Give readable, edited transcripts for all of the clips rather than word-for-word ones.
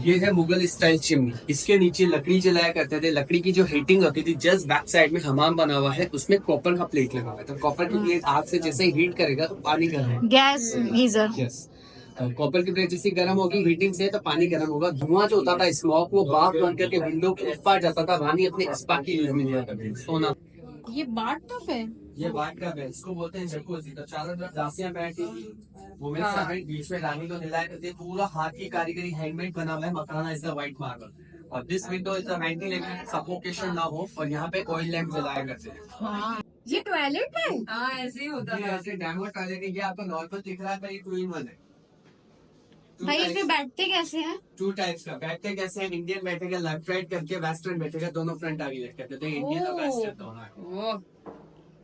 ये है Mughal style chimney. इसके नीचे लकड़ी जलाया करते थे। लकड़ी की जो हीटिंग होती थी, जस्ट बैक साइड में हमाम बना हुआ है, उसमें कॉपर का प्लेट लगा हुआ है। तो कॉपर की प्लेट आग से जैसे ही हीट करेगा तो पानी गर्म होगा। Gas geyser. यस, कॉपर की प्लेट जैसे गर्म होगी हीटिंग से, तो पानी गर्म होगा। धुआं जो होता था स्मोक, वो बाफ बन करके विंडो के उस पार जाता था। रानी अपने स्पा की यूज में लिया करती थी। सोना ये बाथ टब है। ये बात का है, इसको बोलते हैं जकूजी। तो चारों तरफ दासियां बैठी थी, वो मेरे सामने बीच में रानी को दिलाया करते थे। पूरा हाथ की कारीगरी, हैंडमेड बना हुआ है। मकाना इज द व्हाइट मार्बल और this window is the 1911 suffocation ना हो। और यहाँ पे ऑयल लैंप जलाया करते हैं। हाँ, ये टॉयलेट है। हाँ ऐसे ही होता ये था। ऐसे डैमो टॉयलेट है। ये आपको नॉर्मल दिख रहा है, ये 2 in 1 है। भाई इसमें बैठते कैसे हैं? 2 टाइप्स का बैठे कैसे हैं। इंडियन बैठेगा लेफ्ट राइट करके, वेस्टर्न बैठेगा दोनों फ्रंट आगे लेट करके। तो इंडियन और वेस्टर्न दोनों है। वो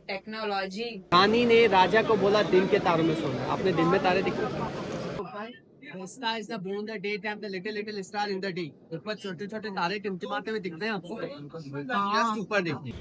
टेक्नोलॉजी। रानी ने राजा को बोला दिन के तारों में सोना। आपने दिन में तारे दिखे? Star is the moon, the daytime, the little star in the day. ऊपर छोटे छोटे तारे टिमटिमाते हुए दिखते हैं आपको। Just ऊपर देखिए।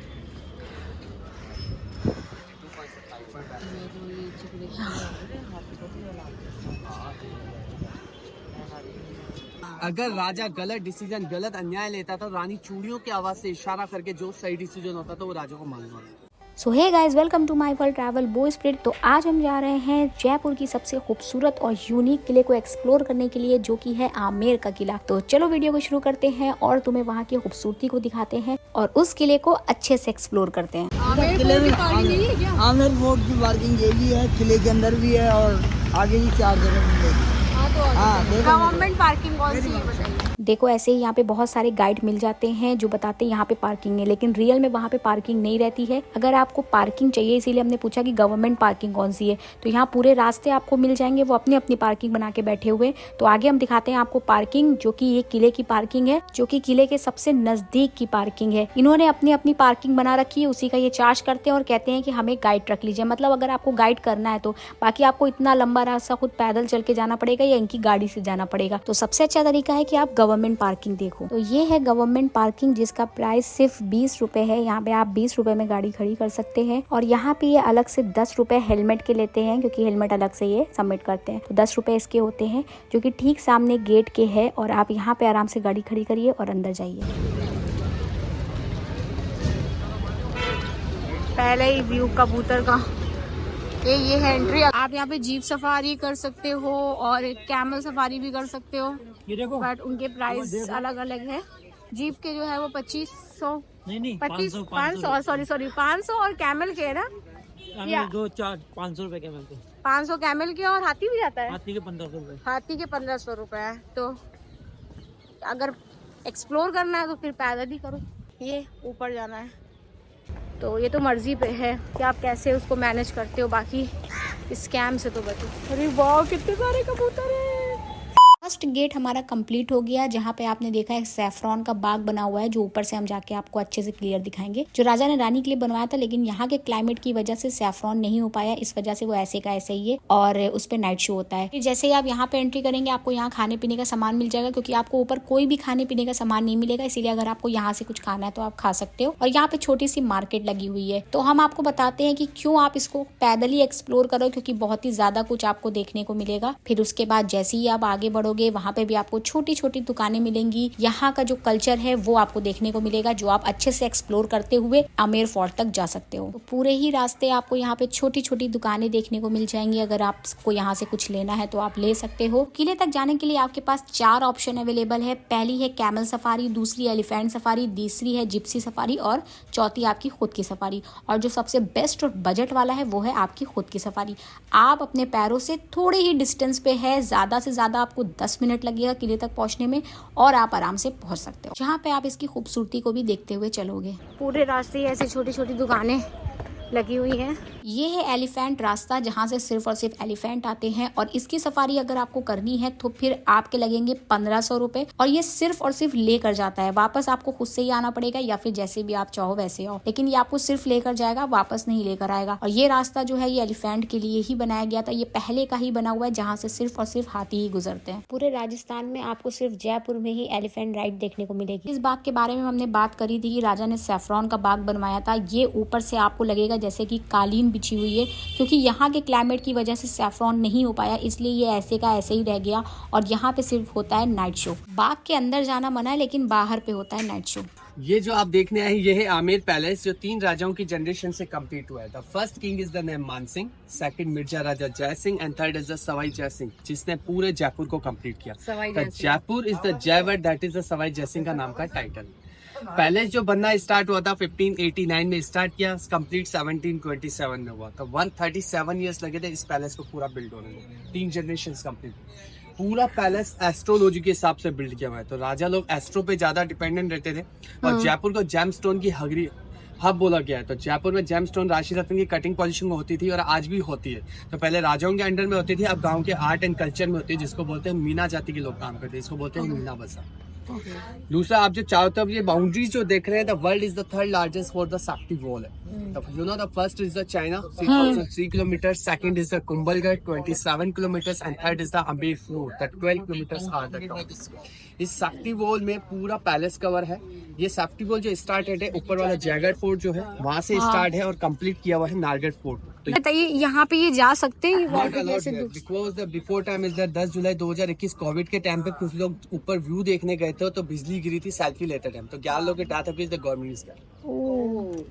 अगर राजा गलत डिसीजन, गलत अन्याय लेता तो रानी चूड़ियों की आवाज से इशारा करके जो सही डिसीजन होता तो वो राजा को मालूम होता। So hey guys, welcome to my world travel boy spirit. तो आज हम जा रहे हैं जयपुर की सबसे खूबसूरत और यूनिक किले को एक्सप्लोर करने के लिए, जो कि है आमेर का किला। तो चलो वीडियो को शुरू करते हैं और तुम्हें वहाँ की खूबसूरती को दिखाते हैं और उस किले को अच्छे से एक्सप्लोर करते हैं। किले में आमेर फोर्ट की पार्किंग यही है, किले के अंदर भी है और आगे भी 4 जगह मिलेगी। गवर्नमेंट पार्किंग कौन सी है बताइए? देखो, ऐसे ही यहाँ पे बहुत सारे गाइड मिल जाते हैं जो बताते हैं यहाँ पे पार्किंग है, लेकिन रियल में वहाँ पे पार्किंग नहीं रहती है। अगर आपको पार्किंग चाहिए, इसीलिए हमने पूछा कि गवर्नमेंट पार्किंग कौन सी है। तो यहाँ पूरे रास्ते आपको मिल जाएंगे, वो अपनी अपनी पार्किंग बना के बैठे हुए। तो आगे हम दिखाते हैं आपको पार्किंग, जो कि ये किले की पार्किंग है, जो कि किले के सबसे नजदीक की पार्किंग है। इन्होंने अपनी अपनी पार्किंग बना रखी है, उसी का ये चार्ज करते हैं और कहते हैं कि हमें गाइड रख लीजिए। मतलब अगर आपको गाइड करना है तो, बाकी आपको इतना लंबा रास्ता खुद पैदल चल के जाना पड़ेगा या इनकी गाड़ी से जाना पड़ेगा। तो सबसे अच्छा तरीका है कि आप गवर्नमेंट पार्किंग देखो। तो ये है गवर्नमेंट पार्किंग, जिसका प्राइस सिर्फ 20 रुपए है। यहाँ पे आप 20 रुपए में गाड़ी खड़ी कर सकते हैं और यहाँ पे ये अलग से 10 रुपए हेलमेट के लेते हैं, क्योंकि हेलमेट अलग से ये सबमिट करते हैं। तो 10 रुपए इसके होते हैं, जो कि ठीक सामने गेट के है। और आप यहाँ पे आराम से गाड़ी खड़ी करिए और अंदर जाइए। पहले ही व्यू कबूतर का। ये है एंट्री। आप यहाँ पे जीप सफारी कर सकते हो और कैमल सफारी भी कर सकते हो, बट उनके प्राइस अलग अलग है। जीप के जो है वो 2500 नहीं 500 सॉरी 500 और कैमल के है ना, या 500 रुपए के मिलते 500 कैमल के। और हाथी भी जाता है, हाथी के 1500 रुपए। हाथी के 1500 रुपए है। तो अगर एक्सप्लोर करना है तो फिर पैदल ही करो। ये ऊपर जाना है तो ये तो मर्जी पे है कि आप कैसे उसको मैनेज करते हो, बाकी स्कैम से तो बचो। अरे वाह, कितने सारे कबूतर हैं। फर्स्ट गेट हमारा कंप्लीट हो गया, जहाँ पे आपने देखा है सैफरॉन का बाग बना हुआ है, जो ऊपर से हम जाके आपको अच्छे से क्लियर दिखाएंगे। जो राजा ने रानी के लिए बनवाया था, लेकिन यहाँ के क्लाइमेट की वजह से सैफरॉन नहीं हो पाया, इस वजह से वो ऐसे का ऐसे ही है और उस पर नाइट शो होता है। जैसे ही आप यहाँ पे एंट्री करेंगे, आपको यहाँ खाने पीने का सामान मिल जाएगा, क्योंकि आपको ऊपर कोई भी खाने पीने का सामान नहीं मिलेगा। इसीलिए अगर आपको यहाँ से कुछ खाना है तो आप खा सकते हो। और यहाँ पे छोटी सी मार्केट लगी हुई है। तो हम आपको बताते हैं कि क्यों आप इसको पैदल ही एक्सप्लोर करो, क्योंकि बहुत ही ज्यादा कुछ आपको देखने को मिलेगा। फिर उसके बाद जैसे ही आप आगे बढ़ोगे, वहाँ पे भी आपको छोटी छोटी दुकानें मिलेंगी। यहाँ का जो कल्चर है वो आपको देखने को मिलेगा, जो आप अच्छे से एक्सप्लोर करते हुए आमेर फोर्ट तक जा सकते हो। तो पूरे ही रास्ते आपको यहाँ पे छोटी छोटी दुकानें देखने को मिल जाएंगी। अगर आपको यहाँ से कुछ लेना है तो आप ले सकते हो। किले तक जाने के लिए आपके पास 4 ऑप्शन अवेलेबल है। पहली है कैमल सफारी, दूसरी एलिफेंट सफारी, तीसरी है जिप्सी सफारी और चौथी आपकी खुद की सफारी। और जो सबसे बेस्ट और बजट वाला है वो है आपकी खुद की सफारी। आप अपने पैरों से थोड़े ही डिस्टेंस पे है, ज्यादा से ज्यादा आपको 10 मिनट लगेगा किले तक पहुंचने में और आप आराम से पहुंच सकते हो, जहां पे आप इसकी खूबसूरती को भी देखते हुए चलोगे। पूरे रास्ते ऐसी छोटी छोटी दुकानें लगी हुई है। ये है एलिफेंट रास्ता, जहाँ से सिर्फ और सिर्फ एलिफेंट आते हैं। और इसकी सफारी अगर आपको करनी है तो फिर आपके लगेंगे 1500 रुपए। और ये सिर्फ और सिर्फ लेकर जाता है, वापस आपको खुद से ही आना पड़ेगा, या फिर जैसे भी आप चाहो वैसे आओ, लेकिन ये आपको सिर्फ लेकर जाएगा, वापस नहीं लेकर आएगा। और ये रास्ता जो है ये एलिफेंट के लिए ही बनाया गया था। ये पहले का ही बना हुआ है, जहाँ से सिर्फ और सिर्फ हाथी ही गुजरते हैं। पूरे राजस्थान में आपको सिर्फ जयपुर में ही एलिफेंट राइड देखने को मिलेगी। इस बाग के बारे में हमने बात करी थी कि राजा ने सैफरॉन का बाग बनवाया था। ये ऊपर से आपको लगेगा लगेगा जैसे कि कालीन बिछी हुई है, क्योंकि यहाँ के क्लाइमेट की वजह से सैफ्रॉन नहीं हो पाया, इसलिए ये ऐसे का ऐसे ही रह गया। और यहाँ पे सिर्फ होता है नाइट शो। बाग के अंदर जाना मना है, लेकिन बाहर पे होता है नाइट शो। ये जो आप देखने आए हैं ये है आमेर पैलेस, जो 3 राजाओं की जनरेशन से कंप्लीट हुआ है। The first king is the name Mansingh, second Mirza Raja Jai Singh and third is the Sawai Jai Singh, जिसने पूरे जयपुर को कंप्लीट किया। जयपुर इज द जयवर, that is the Sawai Jai Singh का नाम का टाइटल। पैलेस जो बनना स्टार्ट हुआ था 1589 में स्टार्ट किया, कंप्लीट 1727 में हुआ। तो 137 ईयर्स लगे थे इस पैलेस को पूरा बिल्ड होने में, 3 जनरेशन कंप्लीट। पूरा पैलेस एस्ट्रोलॉजी के हिसाब से बिल्ड किया हुआ है। तो राजा लोग एस्ट्रो पे ज्यादा डिपेंडेंट रहते थे और जयपुर को जेमस्टोन की हब बोला गया है। तो जयपुर में जेमस्टोन राशि रत्न की कटिंग पॉलिशिंग होती थी और आज भी होती है। तो पहले राजाओं के अंडर में होती थी, अब गांव के आर्ट एंड कल्चर में होती है, जिसको बोलते हैं मीना जाति के लोग काम करते हैं, इसको बोलते हैं मीना बसा। दूसरा, आप जो चारों तरफ ये बाउंड्रीज जो देख रहे हैं, the world is the third largest for the साक्टी वॉल है। You know the first is the China 3003 kilometre, second is the Kumbhalgarh 27 kilometres and third is the Amber fort that 12 kilometres are the top. इस साक्टी wall में पूरा palace cover है। ये साक्टी wall जो started है, ऊपर वाला जयगढ़ फोर्ट जो है वहां से स्टार्ट है और कंप्लीट किया हुआ है नारगढ़ फोर्ट। तो बताइए यहाँ पे ये जा सकते हैं, ये वॉल पे कैसे? Because the before time is the 10 July 2021 Covid के टाइम पे कुछ लोग ऊपर व्यू देखने गए थे, तो बिजली गिरी थी सेल्फी लेते टाइम, तो 11 लोग की डेथ हुई, द गवर्नमेंट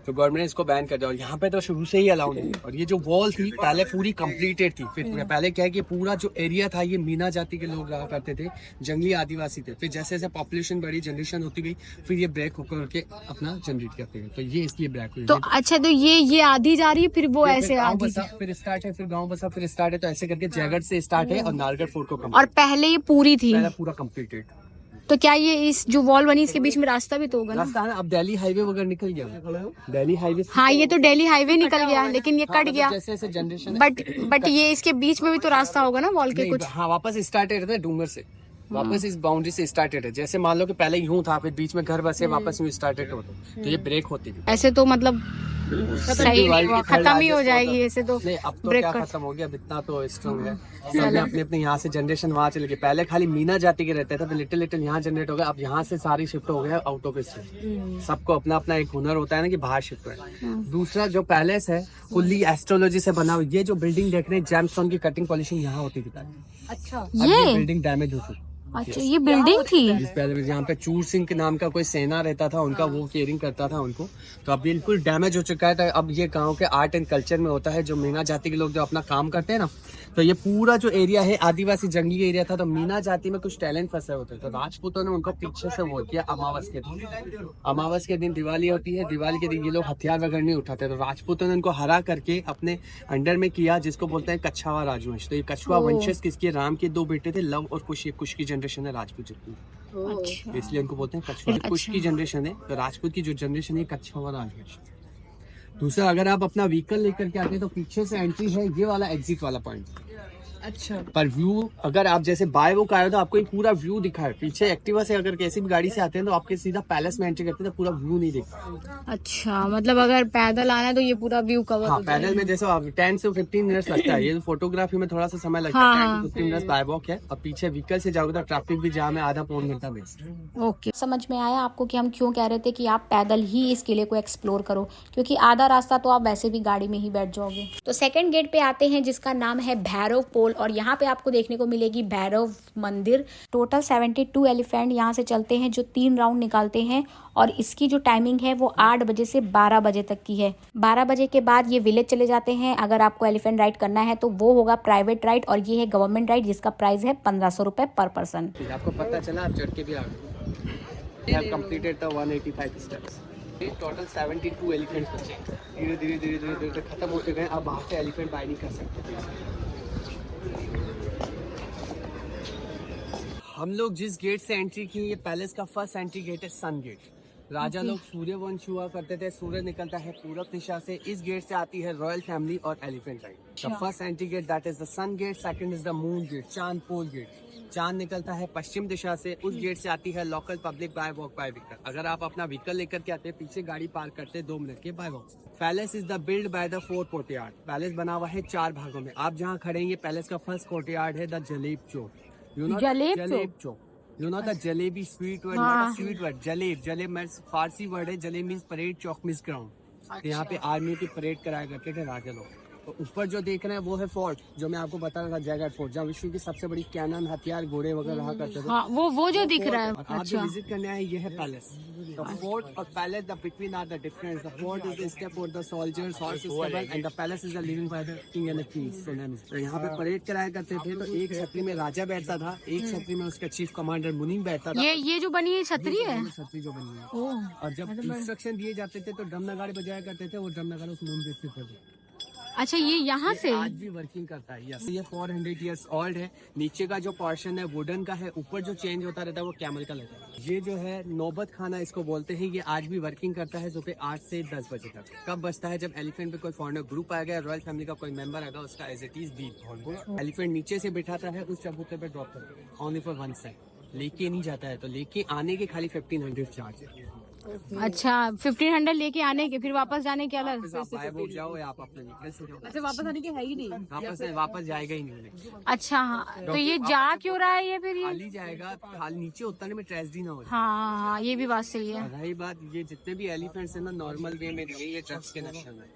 तो गवर्नमेंट ने इसको बैन कर दिया। और यहाँ पे तो शुरू से ही अलाउ नहीं है। और ये जो वॉल थी पहले पूरी कंप्लीटेड थी, फिर पहले क्या है कि पूरा जो एरिया था ये मीना जाति के लोग रहा करते थे, जंगली आदिवासी थे। फिर जैसे जैसे पॉपुलेशन बढ़ी, जनरेशन होती गई, फिर ये ब्रेक होकर के अपना जनरेट करते गए, तो ये इसलिए ब्रेक हुई। तो अच्छा, तो ये आधी जा रही है, फिर वो ऐसे आधी फिर स्टार्ट है, फिर गाँव बसा फिर स्टार्ट है, तो ऐसे करके जयगढ़ से स्टार्ट है और नारगढ़ फोर्ट को और पहले ये पूरी थी, पूरा कम्प्लीटेड। तो क्या ये इस जो वॉल बनी इसके बीच में रास्ता भी तो होगा ना? रास्ता है, अब दिल्ली हाईवे वगैरह निकल गया, दिल्ली हाईवे। हाँ, ये तो दिल्ली हाईवे निकल गया, लेकिन ये कट गया। जैसे जैसे जनरेशन, बट ये इसके बीच में भी तो रास्ता होगा ना वॉल के कुछ? हाँ, वापस स्टार्टेड है डूंगर से, वापस इस बाउंड्री से स्टार्टेड है। जैसे मान लो कि पहले यूं था, फिर बीच में घर बसे, वापस यूं स्टार्टेड होता, तो ये ब्रेक होती थी। ऐसे तो मतलब सही खत्म ही हो जाएगी ऐसे तो। नहीं, अब तो क्या खत्म हो गया, इतना तो स्ट्रॉन्ग है। सबने अपने अपने यहाँ से जनरेशन वहाँ चले गए। पहले खाली मीना जाति के रहते थे, तो लिटिल लिटिल यहाँ जनरेट हो गया, अब यहाँ से सारी शिफ्ट हो गया आउट ऑफ स्टेट। सबको अपना अपना एक हुनर होता है ना कि बाहर शिफ्ट है। दूसरा जो पैलेस है फुल्ली एस्ट्रोलॉजी से बना हुआ। ये जो बिल्डिंग देख रहे हैं, जेमस्टोन की कटिंग पॉलिशिंग यहाँ होती थी पहले। अच्छा, ये बिल्डिंग डैमेज हो चुकी। अच्छा, ये बिल्डिंग थी इस पहले यहाँ पे चूर सिंह के नाम का कोई सेना रहता था, उनका वो केयरिंग करता था उनको, तो अब बिल्कुल डैमेज हो चुका है। तो अब ये गांव के आर्ट एंड कल्चर में होता है, जो मीना जाति के लोग जो अपना काम करते हैं ना, तो ये पूरा जो एरिया है आदिवासी जंगली एरिया था, तो मीना जाति में कुछ टैलेंट फंसे होते, तो राजपूतों ने उनको पीछे से वो किया। अमावस के दिन दिवाली होती है, दिवाली के दिन ये लोग हथियार वगैरह नहीं उठाते, तो राजपूतों ने उनको हरा करके अपने अंडर में किया, जिसको बोलते हैं कछवाहा राजवंश। तो ये कछवाहा वंशज किसके, राम के 2 बेटे थे, लव और कुश। कुश की जनरेशन है राजपूत जितनी, इसलिए उनको बोलते हैं कछवाहा। कुश की जनरेशन है, तो राजपूत की जो जनरेशन है कछवाहा राजवंश। दूसरा, अगर आप अपना व्हीकल लेकर के आते हैं तो पीछे से एंट्री है, ये वाला एग्जिट वाला पॉइंट। अच्छा, पर व्यू अगर आप जैसे बाय वो आए तो आपको एक पूरा व्यू दिखा है। पीछे एक्टिवा से अगर किसी भी गाड़ी से आते हैं तो आपके सीधा पैलेस में एंट्री करते हैं, तो पूरा व्यू नहीं दिखता। अच्छा, मतलब अगर पैदल आना है तो ये पूरा व्यू कवर हाँ, पैदल में जैसे 10 से 15 मिनट्स लगता है। ये फोटोग्राफी में थोड़ा सा समय लगता है, 10 से 15 मिनट्स बाय वॉक है। और पीछे व्हीकल से जाओगे तो ट्रैफिक भी जाम है, आधा पौन घंटा वेस्ट। ओके, समझ में आया आपको कि हम क्यों कह रहे थे कि आप पैदल ही इस किले को एक्सप्लोर करो, क्योंकि आधा रास्ता तो आप वैसे भी गाड़ी में ही बैठ जाओगे। तो सेकंड गेट पे आते हैं, जिसका नाम है भैरव पोल, और यहाँ पे आपको देखने को मिलेगी भैरव मंदिर। टोटल 72 एलिफेंट यहाँ से चलते हैं, जो 3 राउंड निकालते हैं, और इसकी जो टाइमिंग है वो 8 बजे से 12 बजे तक की है। 12 बजे के बाद ये विलेज चले जाते हैं। अगर आपको एलिफेंट राइड करना है तो वो होगा प्राइवेट राइड, और ये है गवर्नमेंट राइड, जिसका प्राइस है 1500 रुपए पर पर्सन। आपको पता चला, आप चढ़ के भी आ गए। Have completed the 185 steps. Total 72 elephants बचे। धीरे धीरे धीरे धीरे धीरे खत्म होते गए। अब बाहर से एलिफेंट बाय नहीं कर सकते। हम लोग जिस गेट से एंट्री की, ये पैलेस का फर्स्ट एंट्री गेट है सन गेट। राजा लोग सूर्यवंश हुआ करते थे, सूर्य निकलता है पूरब दिशा से। इस गेट से आती है रॉयल फैमिली और elephant ride. The first entry gate that is the sun gate, second is the moon gate, Chand Pol gate. चांद निकलता है पश्चिम दिशा से, उस गेट से आती है local public bye walk bye vehicle. अगर आप अपना व्हीकल लेकर के आते हैं, पीछे गाड़ी पार्क करते हैं 2 मिनट के bye walk. Palace is the build by the 4 courtyard. Palace बना हुआ है 4 भागों में। आप जहाँ खड़े हैं, पैलेस का फर्स्ट कोर्टयार्ड है द जलेब चौक। जलेब चौक, you know the jalebi sweet word, not a sweet word, jaleब मीन्स फारसी वर्ड है। जलेब means parade, chowk means ground. तो यहाँ पे आर्मी की परेड कराया करते थे राजा लोग। तो ऊपर जो देख रहे हैं वो है फोर्ट, जो मैं आपको बता रहा था, जयगढ़ फोर्ट, जहाँ विश्व की सबसे बड़ी कैनन, हथियार, घोड़े वगैरह रहा करते थे। हाँ, वो जो दिख रहा है। और आप जो विजिट करने आए ये है पैलेस। द फोर्ट और palace, the between are the difference. The fort is the step for the soldiers, horses and the palace is the living for the king and the queen. तो यहाँ पे parade कराया करते थे। तो एक छतरी में राजा बैठता था, एक छतरी में उसका चीफ कमांडर मुनीम बैठता था। ये जो बनी है छतरी है। छतरी जो बनी है। और जब इंस्ट्रक्शन दिए जाते थे तो ड्रम नगाड़े बजाया करते थे, वो ड्रम नगाड़े उस मुन देखते थे। अच्छा, ये यहाँ से आज भी वर्किंग करता है। यस, ये 400 इयर्स ओल्ड है। नीचे का जो पोर्शन है वुडन का है, ऊपर जो चेंज होता रहता है वो कैमल का रहता है। ये जो है नौबत खाना इसको बोलते हैं, ये आज भी वर्किंग करता है सुबह 8 से 10 बजे तक। कब बचता है? जब एलिफेंट पे कोई फॉरेनर ग्रुप आएगा, रॉयल फैमिली का कोई मेंबर आएगा, उसका एज इट इज बीफ एलिफेंट नीचे से बिठाता है, उस चबूतरे पे ड्रॉप करता है, ओनली फॉर वन साइड। लेके नहीं जाता है, तो लेके आने के खाली 1500 चार्ज है। अच्छा, 1500 लेके आने के, फिर वापस जाने के अलग। आप गायब हो जाओ या आप अपने निकल से जाओ, अच्छा, वापस आने के है ही नहीं। वापस जाएगा ही नहीं। अच्छा, हाँ, तो ये जा क्यों रहा है ये फिर? ये खाली जाएगा, खाली नीचे उतरने में ट्रेजेडी ना हो जाए। हाँ, ये भी बात सही है। और रही बात, ये जितने भी एलिफेंट्स है ना नॉर्मल वे में नहीं, ये ड्रग्स के नशे में।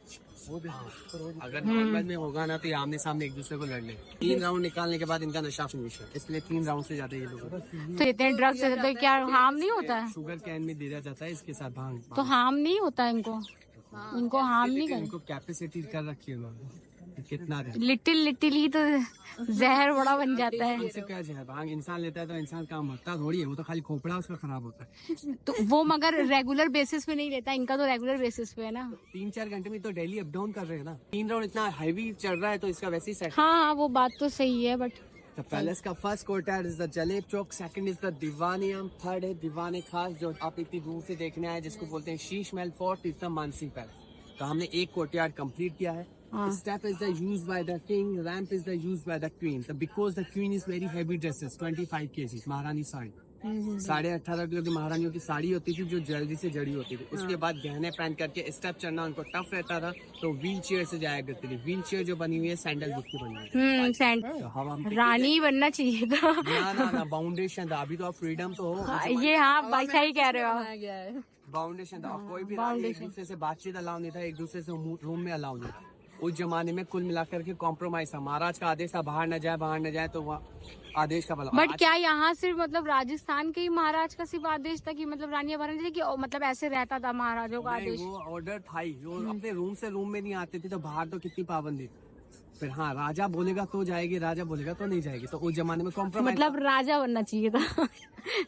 अगर नॉर्मल में होगा ना तो ये आमने सामने एक दूसरे को लड़ ले। 3 राउंड निकालने के बाद इनका नशा फिनिश है, इसलिए 3 राउंड से ज्यादा ये लोग। तो इतने ड्रग्स है तो क्या हार्म नहीं होता है? शुगर कैन में दिया जाता है, इसके साथ भांग। तो हार्म नहीं होता है इनको हार्म नहीं कर। इनको कैपेसिटी कर रखी है उन्होंने, कितना लिटिल ही तो जहर बड़ा बन जाता है। इससे क्या जहर? भांग इंसान लेता है तो इंसान काम मरता थोड़ी है, वो तो खाली खोपड़ा उसका खराब होता है। तो वो मगर रेगुलर बेसिस पे नहीं लेता, इनका तो रेगुलर बेसिस पे है ना। 3-4 घंटे में तो डेली अप डाउन कर रहे हैं ना। 3 राउंड इतना हैवी चल रहा है तो इसका वैसे ही सेट। हाँ, वो बात तो सही है, बट The पैलेस का फर्स्ट कोर्टयार्ड इज द जलेब चौक, सेकंड इज द दीवाने आम, थर्ड है दीवाने खास, जो आप इतनी दूर से देखने आए, जिसको बोलते हैं Sheesh Mahal, fourth is the Mansingh palace. तो हमने एक कोर्टयार्ड कंप्लीट किया है। Step is the used by the king, ramp is the used by the queen. So because the queen is very heavy dresses, 25 kg, महारानी साड़ी, 18.5 किलो की महारानियों की साड़ी होती थी जो ज्वेलरी से जड़ी होती थी। उसके बाद गहने पहन करके स्टेप चढ़ना उनको टफ रहता था, तो व्हील चेयर से जाया करती थी। व्हील चेयर जो बनी हुई है सैंडलवुड की बनी हुई है। तो हवा में रानी बनना चाहिए था। ना फाउंडेशन था। अभी तो आप फ्रीडम तो हो, ये हाँ भाई सही कह रहे हो आप। फाउंडेशन था। कोई भी रानी एक दूसरे से बातचीत अलाउ नहीं था, एक दूसरे से रूम में अलाउ नहीं था। उस जमाने में कुल मिलाकर के कॉम्प्रोमाइज था। महाराज का आदेश था बाहर न जाए तो वहाँ आदेश का बल। बट क्या यहाँ सिर्फ मतलब राजस्थान के ही महाराज का सिर्फ आदेश था कि मतलब रानियां बाहर नहीं थी, कि मतलब ऐसे रहता था महाराजों का आदेश? वो ऑर्डर था ही, वो अपने रूम से रूम में नहीं आते थे, तो बाहर तो कितनी पाबंदी थी। फिर हाँ, राजा बोलेगा तो जाएगी, राजा बोलेगा तो नहीं जाएगी। तो उस जमाने में कॉम्प्रोमाइज, मतलब राजा बनना चाहिए था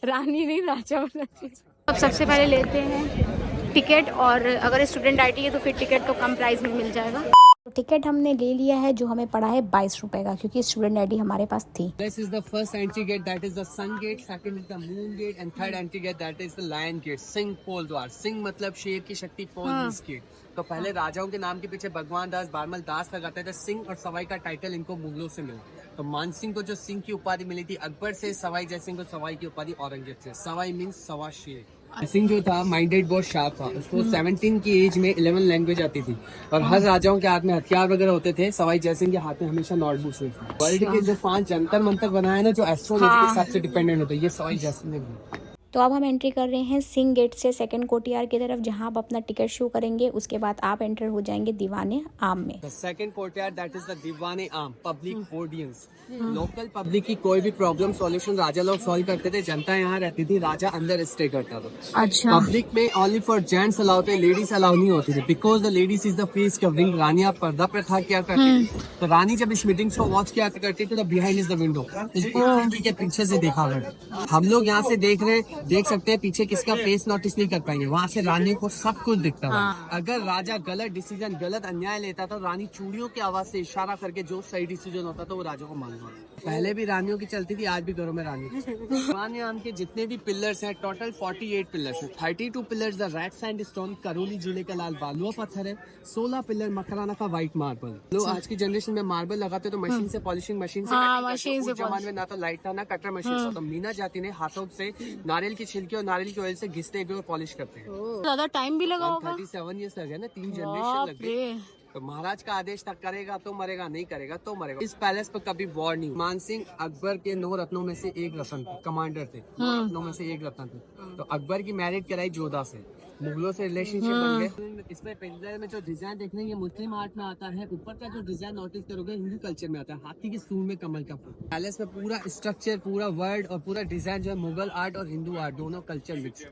रानी नहीं, राजा बनना चाहिए। अब सबसे पहले लेते हैं टिकट, और अगर स्टूडेंट आईडी है तो फिर टिकट तो कम प्राइस में मिल जाएगा। टिकट हमने ले लिया है, जो हमें पड़ा है 22 रुपए का, क्योंकि स्टूडेंट आईडी हमारे पास थी। This is the first entry gate, that is the sun gate, second is the moon gate, and third entry gate, that is the lion gate, Singh पोल द्वार। सिंह मतलब शेर की शक्ति, पोल मींस गेट। तो पहले राजाओं के नाम के पीछे भगवान दास बारमल दास लगाते थे। सिंह और सवाई का टाइटल इनको मुगलों से मिला। तो मान सिंह को जो सिंह की उपाधि मिली थी अकबर से, सवाई जय सिंह को सवाई की उपाधि औरंगजेब से। सवाई मीन्स सवा शेर। सिंह जो था माइंडेड बहुत शार्प था, उसको 17 की एज में 11 लैंग्वेज आती थी, और हर राजाओं के हाथ में हथियार वगैरह होते थे। सवाई जय सिंह के हाथ में हमेशा नोटबुक्स होती थी। वर्ल्ड के जो 5 जंतर मंतर बनाए ना, जो एस्ट्रोलॉजी के साथ से डिपेंडेंट होते हैं, ये सवाई जय सिंह ने बनाए। तो अब हम एंट्री कर रहे हैं सिंह गेट से सेकंड कोर्टयार्ड की तरफ, जहां आप अपना टिकट शो करेंगे। उसके बाद आप एंटर हो जाएंगे दीवाने आम में। The second courtyard, that is the दीवाने आम, पब्लिक ऑडियंस। लोकल पब्लिक की कोई भी प्रॉब्लम सॉल्यूशन राजा लोग सॉल्व करते थे। जनता यहाँ रहती थी, राजा अंदर स्टे करता था। अच्छा, पब्लिक में ओनली फॉर जेंट्स अलाउ थे, लेडीज अलाउ नहीं होती थी, because the ladies is the face covering. रानियां पर्दा प्रथा किया करती थी। तो रानी जब इस मीटिंग्स को वॉच किया करती थी तो बिहाइंड इज द विंडो, के पीछे से देखा करते। हम लोग यहाँ से देख सकते हैं, पीछे किसका फेस नोटिस नहीं कर पाएंगे। वहाँ से रानी को सब कुछ दिखता था। अगर राजा गलत डिसीजन, गलत अन्याय लेता था, रानी चूड़ियों की आवाज से इशारा करके जो सही डिसीजन होता था वो राजा को मालूम। पहले भी रानियों की चलती थी, आज भी घरों में रानी। दीवाने आम के जितने भी पिलर्स हैं, टोटल 48 पिलर्स हैं। 32 pillars the red sandstone, Karauli जिले का लाल बालुआ पत्थर है। 16 पिलर मकराना का व्हाइट मार्बल। लोग आज की जनरेशन में मार्बल लगाते तो मशीन से पॉलिशिंग, मशीन से मशीन से। जमाने में ना तो लाइट था ना कटर मशीन था, तो मीना जाती ने हाथों से नारियल की छिलके और नारियल की ऑयल से घिसते हुए पॉलिश करते हैं। ज्यादा टाइम भी लगा होगा। 37 ईयर्स लगे ना, 3 जनरेशन लग गई। तो महाराज का आदेश तक करेगा तो मरेगा, नहीं करेगा तो मरेगा। इस पैलेस पर कभी वॉर नहीं हुई। मान सिंह अकबर के 9 रत्नों में से एक रत्न थे, कमांडर थे। 9 रत्नों में से एक रत्न थे। तो अकबर की मैरिज कराई जोधा से। मुगलों से रिलेशनशिप बन गए। इसमें पिलर में जो डिजाइन देखने ये मुस्लिम आर्ट में आता है, ऊपर का जो डिजाइन नोटिस करोगे हिंदू कल्चर में आता है, हाथी के सूंड में कमल का फूल। पैलेस में पूरा स्ट्रक्चर, पूरा वर्ड और पूरा डिजाइन जो है मुगल आर्ट और हिंदू आर्ट दोनों कल्चर मिक्स।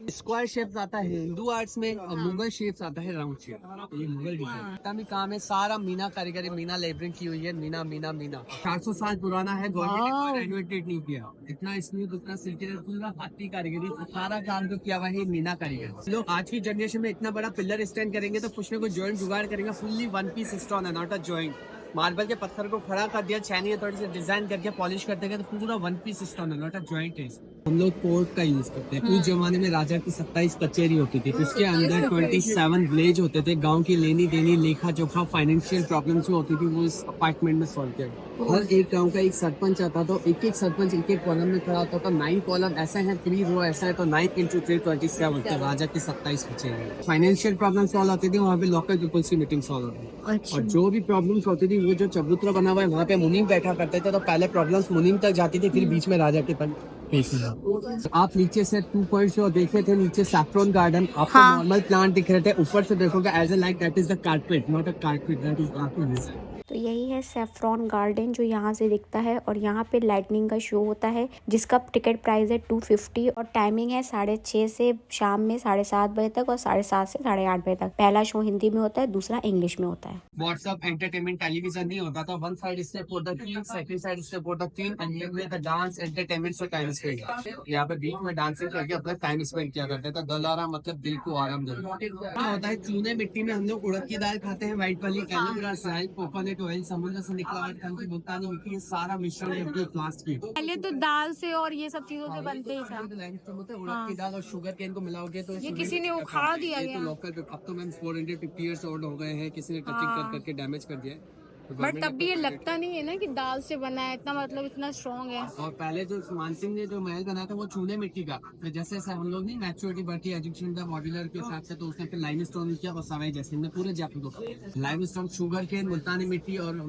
स्क्वायर शेप आता है हिंदू आर्ट्स में और मुगल शेप आता है राउंड शेप, ये मुगल डिजाइन। इतना भी काम है, सारा मीना कारीगरी, मीना लेबरिंग की हुई है, मीना मीना मीना 400 साल पुराना है, गवर्नमेंट ने कोई रेनोवेट नहीं किया। इतना स्मूथ, इतना सिल्की, पूरा हाथी कारीगरी, सारा काम जो किया हुआ है मीना कारीगरी। लोग आज की जनरेशन में इतना बड़ा पिलर स्टैंड करेंगे तो कुछ ना कुछ जॉइंट जुगाड़ करेंगे, फुल्ली वन पीस स्टोन है, नॉट अ जॉइंट। मार्बल के पत्थर को खड़ा कर दिया, छेनी थोड़ी सी डिजाइन करके पॉलिश कर देंगे तो पूरा वन पीस स्टोन है, नॉट अ जॉइंट है। हम लोग पोर्ट का यूज करते हैं। उस जमाने में राजा की 27 कचहरी होती थी, उसके अंदर 27 विलेज होते थे। गांव की लेनी देनी, लेखा जोखा, फाइनेंशियल प्रॉब्लम्स जो होती थी वो इस अपार्टमेंट में सॉल्व किया। हर एक गांव का एक सरपंच आता था, एक एक सरपंच एक एक कॉलम में खड़ा होता था। 9 कॉलम ऐसा है, 3 रो ऐसा है, तो 9 × 3 27 राजा की 27 कचहरी। फाइनेंशियल प्रॉब्लम सॉल्व होती थी, वहाँ पे लोकल पीपल्स की मीटिंग सॉल्व होती थी। और जो भी प्रॉब्लम्स होती थी वो जो चबूतरा बना हुआ है वहाँ पे मुनीम बैठा करते थे, तो पहले प्रॉब्लम्स मुनीम तक जाती थी, फिर बीच में राजा के तक पेश हुआ। आप नीचे से 2 पॉइंट जो देखे थे, नीचे सैफ्रॉन गार्डन, आपको नॉर्मल प्लांट दिख रहे थे, ऊपर से देखोगे as a like that is the carpet, not a carpet, that is carpet. तो यही है सैफ्रॉन गार्डन जो यहाँ से दिखता है और यहाँ पे लाइटनिंग का शो होता है जिसका टिकट प्राइस है 250 और टाइमिंग है 6:30 से शाम में 7:30 बजे तक और 7:30 से 8:30 बजे तक। पहला शो हिंदी में होता है, दूसरा इंग्लिश में होता है। व्हाट्सएप एंटरटेनमेंट टेलीविजन नहीं होता था, one side step for the queen, second side step for the queen and ये the dance entertainment for time spend. यहाँ पे बीच में डांसिंग करके अपना टाइम स्पेंड किया करते थे। दलारा मतलब दिल को आराम देना होता है। चूने मिट्टी में हम लोग उड़द की दाल खाते हैं, व्हाइट वाली, एलोवेरा जेल, कोकोनट ऑयल, समुद्र से निकला हुआ टंकी, मुल्तानी मिट्टी, ये सारा मिश्रण है प्लास्टिक। पहले तो दाल से और ये सब चीजों से बनते ही था। उड़द की दाल और शुगर केन को मिलाओगे तो ये किसी ने उखाड़ दिया ये तो लोकल। अब तो मैम 450 इयर्स ओल्ड हो गए हैं, किसी ने टचिंग कर करके डैमेज कर दिया है। बट तब भी ये लगता नहीं है ना कि दाल से बना है, इतना मतलब इतना स्ट्रॉन्ग है। और पहले जो मानसिंह ने जो महल बनाया था वो चूने मिट्टी का, तो जैसे जैसे हम लोग नहीं मैच्योरिटी बढ़ती एजुकेशन का मॉड्यूलर के हिसाब से, तो उसने फिर लाइम स्टोन किया और सवाई जैसे में पूरे जयपुर को लाइम स्टोन, शुगर केन, मुल्तानी मिट्टी और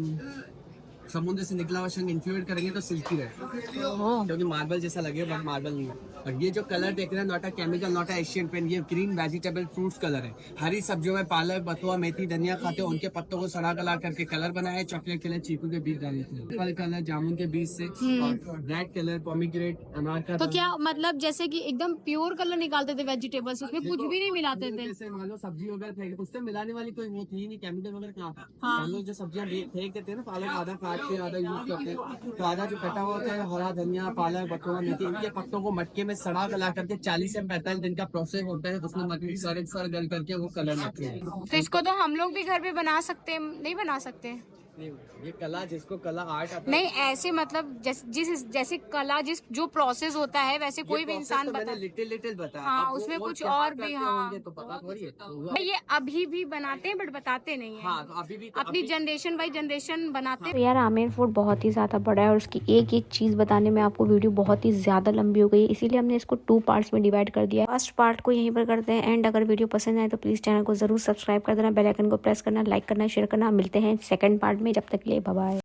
समुद्र से निकला हुआ शंख इन्फ्यूज करेंगे तो सिल्की रहे, क्योंकि मार्बल जैसा लगे बट मार्बल नहीं है। और ये जो कलर देख रहे हैं, not a chemical, not a Asian paint, ये ग्रीन वेजिटेबल फ्रूट्स कलर है। हरी सब्जियों में पालक, बथुआ, मेथी, धनिया खाते हैं, उनके पत्तों को सड़ा गला करके कलर बनाया है। चॉकलेट कलर चीकू के बीज डाले थे, पर्पल कलर जामुन के बीज से, और रेड कलर पोमीग्रेनेट अनार का। तो क्या मतलब जैसे कि एकदम प्योर कलर निकालते थे वेजिटेबल्स, उसमें कुछ भी नहीं मिलाते थे? जैसे मान लो सब्जी वगैरह फेंक, उससे मिलाने वाली कोई वो थी नहीं, केमिकल वगैरह कहाँ था। हम लोग जो सब्जियां फेंक देते हैं ना, पालक आधा काट के आधा यूज करते हैं, तो आधा जो कटा हुआ होता है हरा धनिया, पालक, बथुआ, मेथी, इनके पत्तों को मटके में सड़ा गला करके 40 से 45 दिन का प्रोसेस होता है, उसमें मटकी सर गल करके वो कलर लगते हैं। तो इसको तो हम लोग भी घर पे बना सकते हैं, नहीं बना सकते? ये कला, जिसको कला आर्ट आता है, नहीं ऐसे मतलब जैसे कला जो प्रोसेस होता है वैसे कोई भी इंसान बता, लिटिल बताया। हाँ, अब उसमें वो कुछ क्या और भी, करते हाँ होंगे तो पता थोड़ी है। ये अभी भी बनाते हैं बट बताते नहीं है। हाँ, तो अभी भी अपनी जनरेशन बाई जनरेशन बनाते हैं। तो यार आमेर फोर्ट बहुत ही ज़्यादा बड़ा है और उसकी एक एक चीज़ बताने में आपको वीडियो बहुत ही ज़्यादा लंबी हो गई है, इसीलिए हमने इसको 2 पार्ट्स में डिवाइड कर दिया है। फर्स्ट पार्ट को यहीं पर करते हैं एंड अगर वीडियो पसंद आए तो प्लीज़ चैनल को ज़रूर सब्सक्राइब कर देना, बेल आइकन को प्रेस करना, लाइक करना, शेयर करना। मिलते हैं सेकंड पार्ट में, जब तक के लिए बाय बाय।